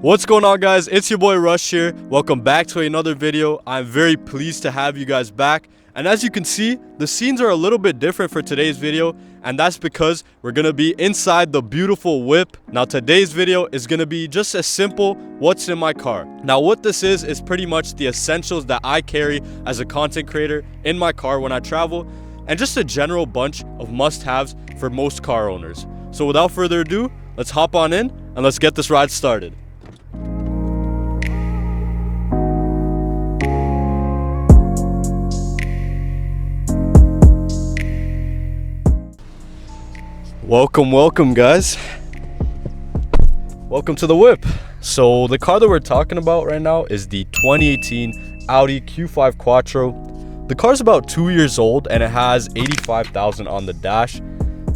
What's going on, guys? It's your boy Rush here. Welcome back to another video. I'm very pleased to have you guys back. And as you can see, the scenes are a little bit different for today's video, and that's because we're gonna be inside the beautiful whip. Now today's video is gonna be just as simple, what's in my car. Now what this is pretty much the essentials that I carry as a content creator in my car when I travel, and just a general bunch of must-haves for most car owners. So without further ado, let's hop on in and let's get this ride started. Welcome guys, welcome to the whip. So the car that we're talking about right now is the 2018 Audi Q5 Quattro. The car's about 2 years old and it has 85,000 on the dash,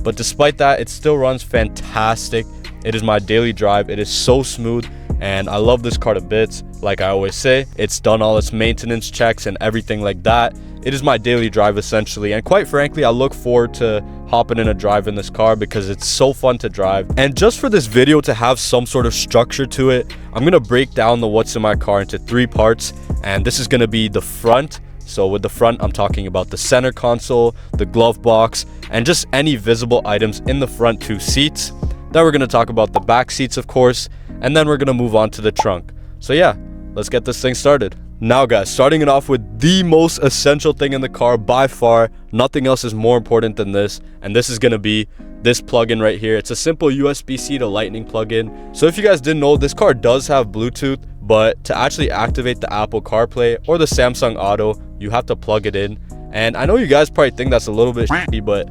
but despite that, it still runs fantastic. It is my daily drive. It is so smooth and I love this car to bits. Like I always say, it's done all its maintenance checks and everything like that. It is my daily drive essentially, and quite frankly, I look forward to hopping in a drive in this car because it's so fun to drive. And just for this video to have some sort of structure to it, I'm gonna break down the what's in my car into 3 parts, and this is gonna be the front. So with the front, I'm talking about the center console, the glove box, and just any visible items in the front 2 seats. Then we're gonna talk about the back seats, of course, and then we're gonna move on to the trunk. So yeah, let's get this thing started. Now guys, starting it off with the most essential thing in the car by far, nothing else is more important than this, and this is gonna be this plug-in right here. It's a simple USB-C to lightning plug-in. So if you guys didn't know, this car does have Bluetooth, but to actually activate the Apple CarPlay or the Samsung Auto, you have to plug it in. And I know you guys probably think that's a little bit shitty, but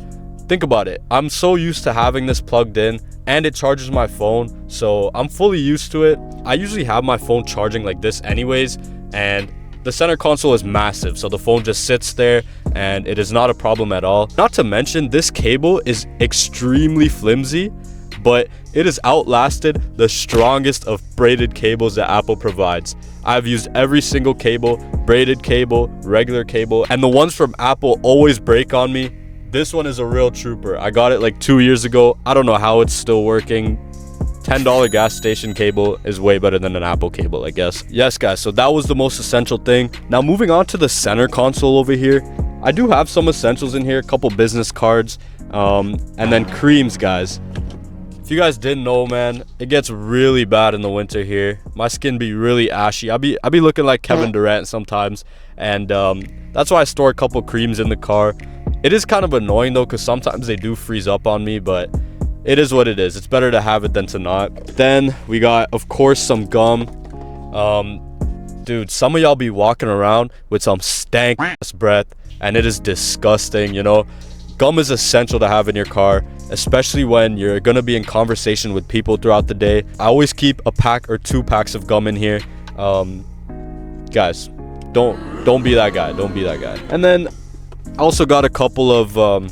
think about it. I'm so used to having this plugged in, and it charges my phone, so I'm fully used to it. I usually have my phone charging like this anyways, and the center console is massive, so the phone just sits there and it is not a problem at all. Not to mention, this cable is extremely flimsy, but it has outlasted the strongest of braided cables that Apple provides. I've used every single cable, braided cable, regular cable, and the ones from Apple always break on me. This one is a real trooper. I got it like 2 years ago. I don't know how it's still working. $10 gas station cable is way better than an Apple cable, I guess. Yes guys, so that was the most essential thing. Now moving on to the center console over here, I do have some essentials in here, a couple business cards, and then creams, guys. If you guys didn't know, man, it gets really bad in the winter here. My skin be really ashy. I be looking like Kevin Durant sometimes, and that's why I store a couple creams in the car. It is kind of annoying though, because sometimes they do freeze up on me, but it is what it is. It's better to have it than to not. Then we got, of course, some gum. Dude, some of y'all be walking around with some stank ass breath, and it is disgusting, you know. Gum is essential to have in your car, especially when you're gonna be in conversation with people throughout the day. I always keep a pack or 2 packs of gum in here. Guys, don't be that guy. Don't be that guy. And then I also got a couple of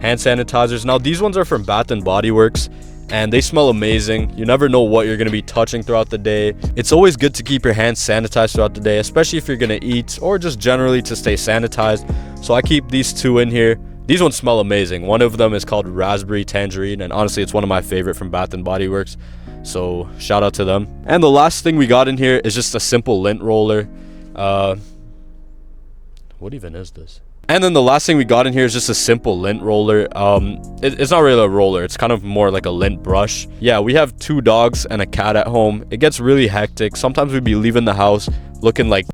hand sanitizers. Now these ones are from Bath and Body Works, and they smell amazing. You never know what you're going to be touching throughout the day. It's always good to keep your hands sanitized throughout the day, especially if you're going to eat or just generally to stay sanitized. So I keep these 2 in here. These ones smell amazing. One of them is called Raspberry Tangerine, and honestly it's one of my favorite from Bath and Body Works, so shout out to them. And the last thing we got in here is just a simple lint roller. What even is this? And then the last thing we got in here is just a simple lint roller. It's not really a roller, it's kind of more like a lint brush. Yeah, we have 2 dogs and a cat at home. It gets really hectic. Sometimes we'd be leaving the house looking like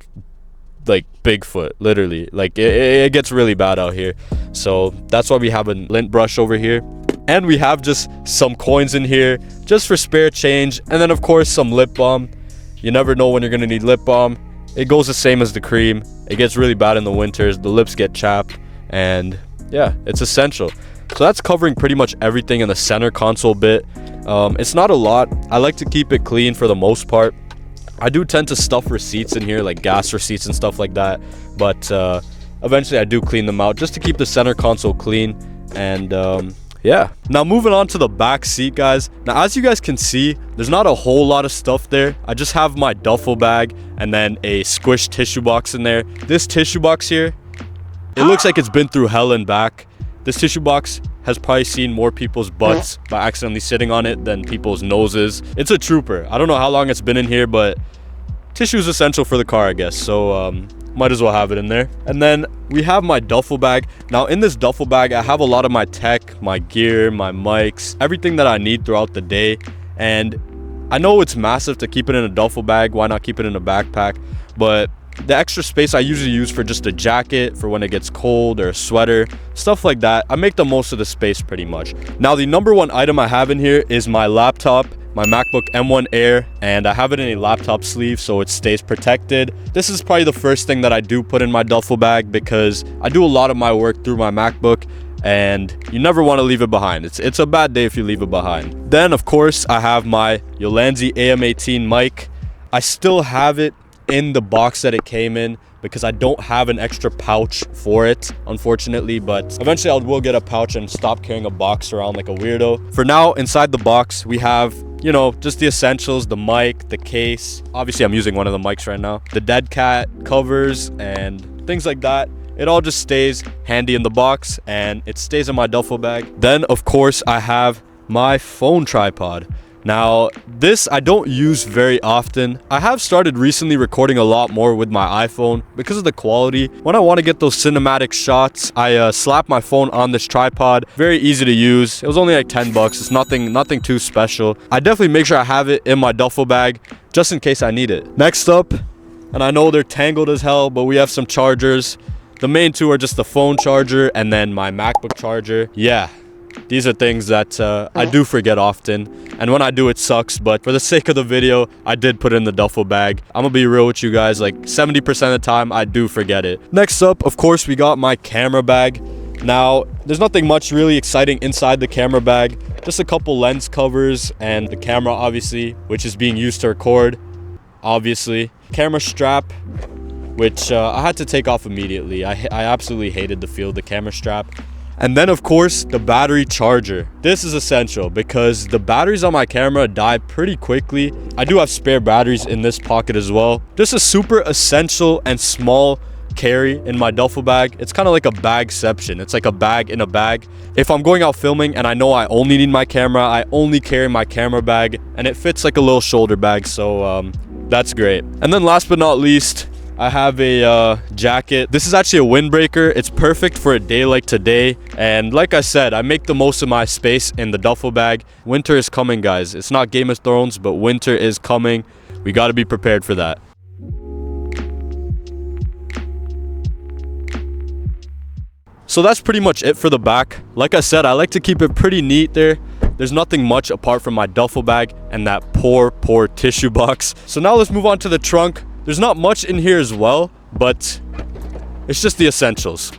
Bigfoot, literally. Like it gets really bad out here. So that's why we have a lint brush over here. And we have just some coins in here just for spare change. And then of course some lip balm. You never know when you're gonna need lip balm. It goes the same as the cream. It gets really bad in the winters. The lips get chapped, and yeah, it's essential. So that's covering pretty much everything in the center console bit. It's not a lot. I like to keep it clean for the most part. I do tend to stuff receipts in here, like gas receipts and stuff like that, but eventually I do clean them out just to keep the center console clean. And yeah, now moving on to the back seat, guys. Now as you guys can see, there's not a whole lot of stuff there. I just have my duffel bag and then a squished tissue box in there. This tissue box here, it looks like it's been through hell and back. This tissue box has probably seen more people's butts by accidentally sitting on it than people's noses. It's a trooper. I don't know how long it's been in here, but tissue is essential for the car, I guess. So might as well have it in there. And then we have my duffel bag. Now in this duffel bag, I have a lot of my tech, my gear, my mics, everything that I need throughout the day. And I know it's massive to keep it in a duffel bag. Why not keep it in a backpack? But the extra space I usually use for just a jacket, for when it gets cold, or a sweater, stuff like that. I make the most of the space pretty much. Now the number one item I have in here is my laptop, my MacBook M1 Air, and I have it in a laptop sleeve so it stays protected. This is probably the first thing that I do put in my duffel bag because I do a lot of my work through my MacBook, and you never want to leave it behind. It's a bad day if you leave it behind. Then of course I have my Yolanzi AM18 mic. I still have it in the box that it came in because I don't have an extra pouch for it, unfortunately, but eventually I will get a pouch and stop carrying a box around like a weirdo. For now, inside the box, we have, you know, just the essentials, the mic, the case. Obviously, I'm using one of the mics right now. The dead cat covers and things like that. It all just stays handy in the box and it stays in my duffel bag. Then, of course, I have my phone tripod. Now, this I don't use very often. I have started recently recording a lot more with my iPhone because of the quality. When I want to get those cinematic shots, I slap my phone on this tripod. Very easy to use. It was only like 10 bucks. It's nothing too special. I definitely make sure I have it in my duffel bag just in case I need it. Next up, and I know they're tangled as hell, but we have some chargers. The main two are just the phone charger and then my MacBook charger. Yeah. These are things that I do forget often, and when I do it sucks, but for the sake of the video I did put it in the duffel bag. I'm gonna be real with you guys, like 70% of the time I do forget it. Next up, of course, we got my camera bag. Now there's nothing much really exciting inside the camera bag, just a couple lens covers and the camera obviously, which is being used to record, obviously. Camera strap, which I had to take off immediately. I absolutely hated the feel of the camera strap. And then of course the battery charger. This is essential because the batteries on my camera die pretty quickly. I do have spare batteries in this pocket as well. Just a super essential and small carry in my duffel bag. It's kind of like a bagception. It's like a bag in a bag. If I'm going out filming and I know I only need my camera, I only carry my camera bag, and it fits like a little shoulder bag, so that's great. And then last but not least, I have a jacket. This is actually a windbreaker. It's perfect for a day like today. And like I said, I make the most of my space in the duffel bag. Winter is coming, guys. It's not Game of Thrones, but winter is coming. We got to be prepared for that. So that's pretty much it for the back. Like I said, I like to keep it pretty neat there. There's nothing much apart from my duffel bag and that poor tissue box. So now let's move on to the trunk. There's not much in here as well, but it's just the essentials.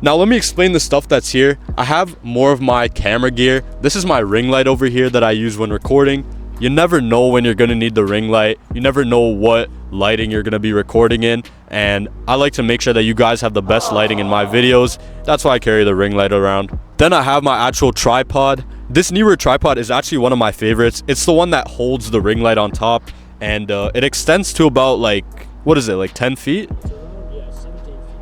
Now let me explain the stuff that's here. I have more of my camera gear. This is my ring light over here that I use when recording. You never know when you're gonna need the ring light. You never know what lighting you're gonna be recording in, and I like to make sure that you guys have the best lighting in my videos. That's why I carry the ring light around. Then I have my actual tripod. This Neewer tripod is actually one of my favorites. It's the one that holds the ring light on top, and it extends to about like, what is it, like 10 feet?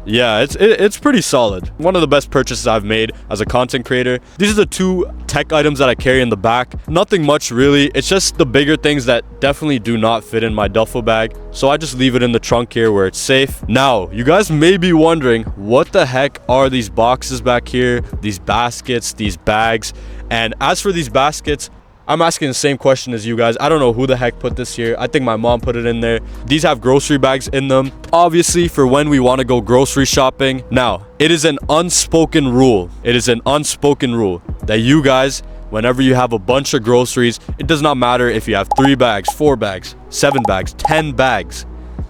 Yeah, it's pretty solid. One of the best purchases I've made as a content creator. These are the two tech items that I carry in the back. Nothing much really. It's just the bigger things that definitely do not fit in my duffel bag. So I just leave it in the trunk here where it's safe. Now, you guys may be wondering, what the heck are these boxes back here? These baskets, these bags. And as for these baskets, I'm asking the same question as you guys. I don't know who the heck put this here. I think my mom put it in there. These have grocery bags in them, obviously for when we want to go grocery shopping. Now, it is an unspoken rule. It is an unspoken rule that you guys, whenever you have a bunch of groceries, it does not matter if you have 3 bags, 4 bags, 7 bags, 10 bags.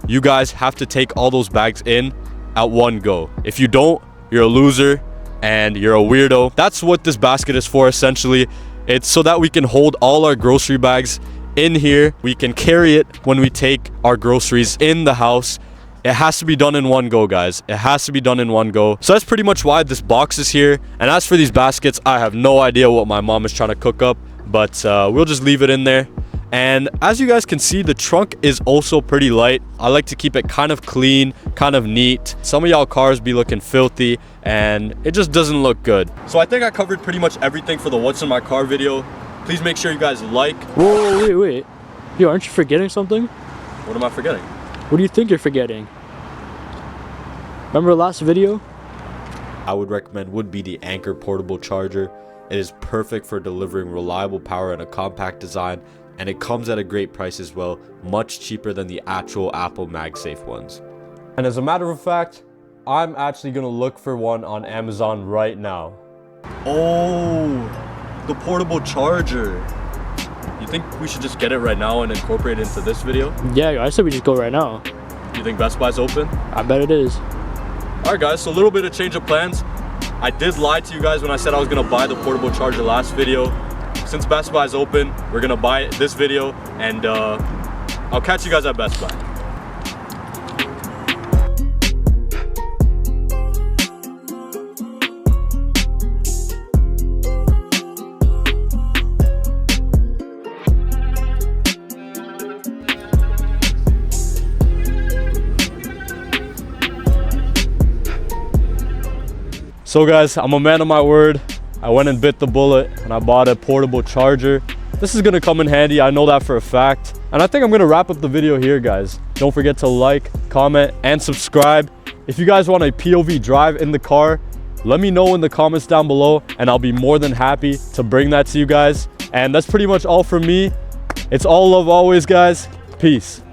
You guys have to take all those bags in at one go. If you don't, you're a loser and you're a weirdo. That's what this basket is for, essentially. It's so that we can hold all our grocery bags in here. We can carry it when we take our groceries in the house. It has to be done in one go, guys. It has to be done in one go. So that's pretty much why this box is here. And as for these baskets, I have no idea what my mom is trying to cook up, but we'll just leave it in there. And as you guys can see, the trunk is also pretty light. I like to keep it kind of clean, kind of neat. Some of y'all cars be looking filthy and it just doesn't look good. So I think I covered pretty much everything for the what's in my car video. Please make sure you guys like. Whoa, wait. Yo, aren't you forgetting something? What am I forgetting? What do you think you're forgetting? Remember the last video? I would recommend would be the Anchor portable charger. It is perfect for delivering reliable power in a compact design, and it comes at a great price as well, much cheaper than the actual Apple MagSafe ones. And as a matter of fact, I'm actually gonna look for one on Amazon right now. Oh, the portable charger. You think we should just get it right now and incorporate it into this video? Yeah, I said we just go right now. You think Best Buy's open? I bet it is. Alright guys, so a little bit of change of plans. I did lie to you guys when I said I was gonna buy the portable charger last video. Since Best Buy's open, we're gonna buy it this video, and I'll catch you guys at Best Buy. So guys, I'm a man of my word. I went and bit the bullet and I bought a portable charger. This is gonna come in handy, I know that for a fact. And I think I'm gonna wrap up the video here, guys. Don't forget to like, comment, and subscribe. If you guys want a POV drive in the car, let me know in the comments down below and I'll be more than happy to bring that to you guys. And that's pretty much all from me. It's all love always, guys. Peace.